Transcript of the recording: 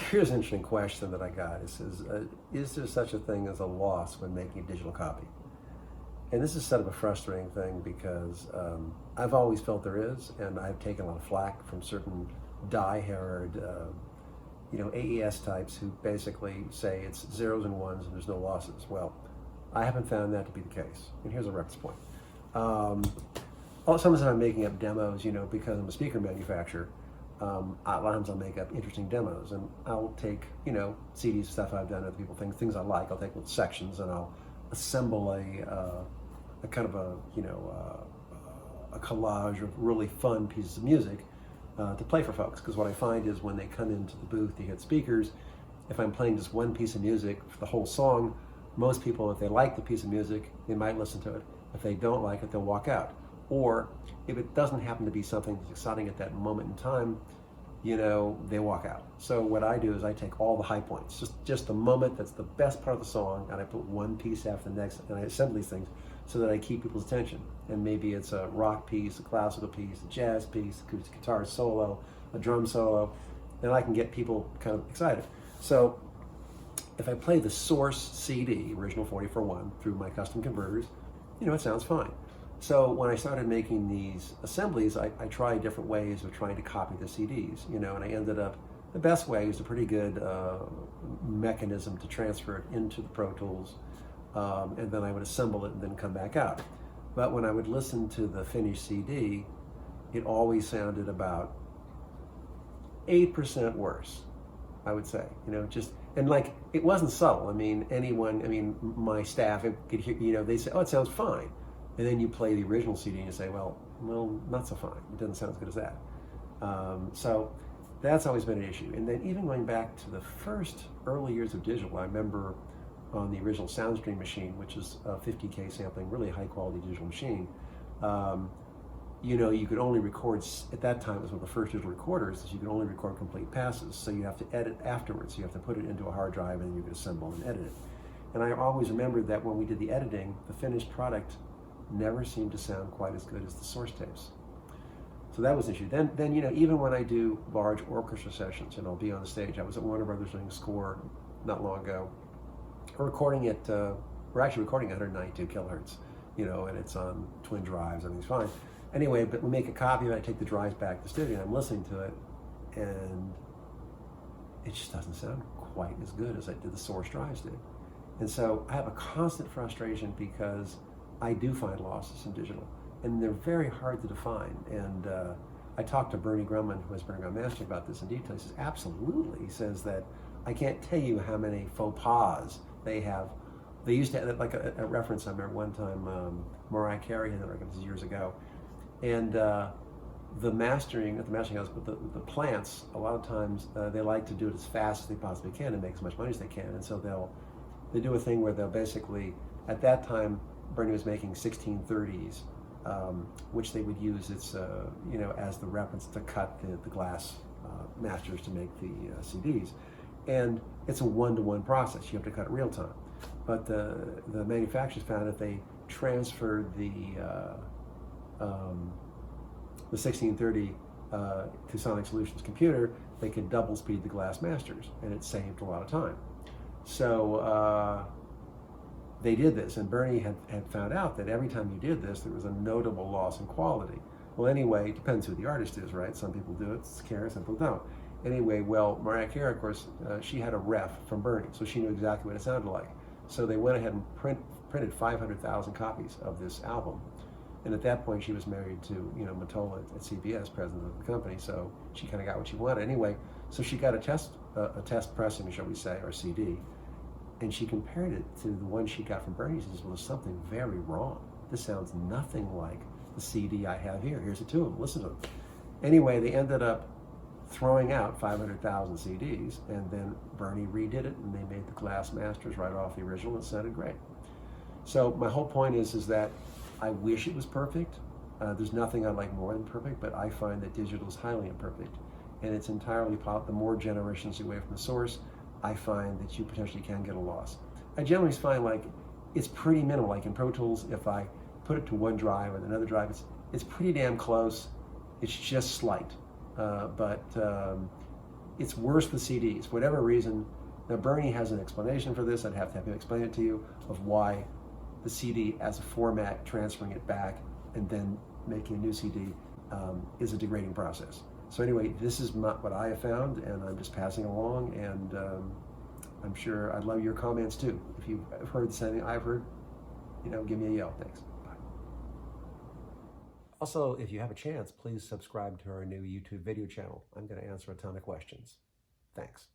here's an interesting question that I got. It says, is there such a thing as a loss when making a digital copy? And this is sort of a frustrating thing because I've always felt there is, and I've taken a lot of flack from certain die-hard, AES types who basically say it's zeros and ones and there's no losses. Well, I haven't found that to be the case. And here's a reference point. Sometimes I'm making up demos, because I'm a speaker manufacturer. A lot of times I'll make up interesting demos, and I'll take, CDs, stuff I've done, other people, things I like. I'll take little sections and I'll assemble a kind of a collage of really fun pieces of music to play for folks. Because what I find is when they come into the booth to hit speakers, if I'm playing just one piece of music for the whole song, most people, if they like the piece of music, they might listen to it. If they don't like it, they'll walk out. Or if it doesn't happen to be something that's exciting at that moment in time, they walk out. So what I do is I take all the high points, just the moment that's the best part of the song, and I put one piece after the next, and I assemble these things so that I keep people's attention. And maybe it's a rock piece, a classical piece, a jazz piece, acoustic guitar solo, a drum solo, and I can get people kind of excited. So if I play the source CD, original 40-for-1, through my custom converters, it sounds fine. So when I started making these assemblies, I tried different ways of trying to copy the CDs, and I ended up, the best way is a pretty good mechanism to transfer it into the Pro Tools, and then I would assemble it and then come back out. But when I would listen to the finished CD, it always sounded about 8% worse, I would say, and like, it wasn't subtle. My staff could hear, they say, oh, it sounds fine. And then you play the original CD and you say, well, not so fine. It doesn't sound as good as that. So that's always been an issue. And then even going back to the first early years of digital, I remember on the original SoundStream machine, which is a 50K sampling, really high quality digital machine, you could only record, at that time it was one of the first digital recorders, you could only record complete passes. So you have to edit afterwards. You have to put it into a hard drive and you could assemble and edit it. And I always remembered that when we did the editing, the finished product never seemed to sound quite as good as the source tapes. So that was an issue. Then even when I do large orchestra sessions and I'll be on the stage, I was at Warner Brothers doing a score not long ago. We're actually recording 192 kilohertz, and it's on twin drives, everything's fine. Anyway, but we make a copy of it, I take the drives back to the studio, and I'm listening to it, and it just doesn't sound quite as good as the source drives did. And so I have a constant frustration because I do find losses in digital, and they're very hard to define. And I talked to Bernie Grundman, who has been on mastering, about this in detail. He says, absolutely. He says that I can't tell you how many faux pas they have. They used to have, like a reference, I remember one time, Mariah Carey had a record years ago, and the mastering at the mastering house, but the plants, a lot of times they like to do it as fast as they possibly can and make as much money as they can. And so they do a thing where they'll basically, at that time, Bernie was making 1630s, which they would use as the reference to cut the glass masters to make the CDs. And it's a one-to-one process. You have to cut it real time. But the manufacturers found if they transferred the 1630 to Sonic Solutions computer, they could double speed the glass masters, and it saved a lot of time. So they did this, and Bernie had found out that every time you did this, there was a notable loss in quality. Well, anyway, it depends who the artist is, right? Some people do it, care, some people don't. Anyway, well, Mariah Carey, of course, she had a ref from Bernie, so she knew exactly what it sounded like. So they went ahead and printed 500,000 copies of this album. And at that point, she was married to, Mottola at CBS, president of the company, so she kind of got what she wanted. Anyway, so she got a test pressing, shall we say, or CD, and she compared it to the one she got from Bernie. She says, well, there's something very wrong. This sounds nothing like the CD I have here. Here's it to them. Listen to them. Anyway, they ended up throwing out 500,000 CDs, and then Bernie redid it, and they made the glass masters right off the original, and it sounded great. So my whole point is that I wish it was perfect. There's nothing I like more than perfect, but I find that digital is highly imperfect, and it's entirely the more generations away from the source, I find that you potentially can get a loss. I generally find like it's pretty minimal. Like in Pro Tools, if I put it to one drive and another drive, it's pretty damn close. It's just slight. But it's worse with CDs. For whatever reason, now Bernie has an explanation for this. I'd have to have him explain it to you of why the CD as a format, transferring it back and then making a new CD is a degrading process. So anyway, this is not what I have found, and I'm just passing along, and I'm sure I'd love your comments too. If you've heard something I've heard, give me a yell. Thanks. Bye. Also, if you have a chance, please subscribe to our new YouTube video channel. I'm going to answer a ton of questions. Thanks.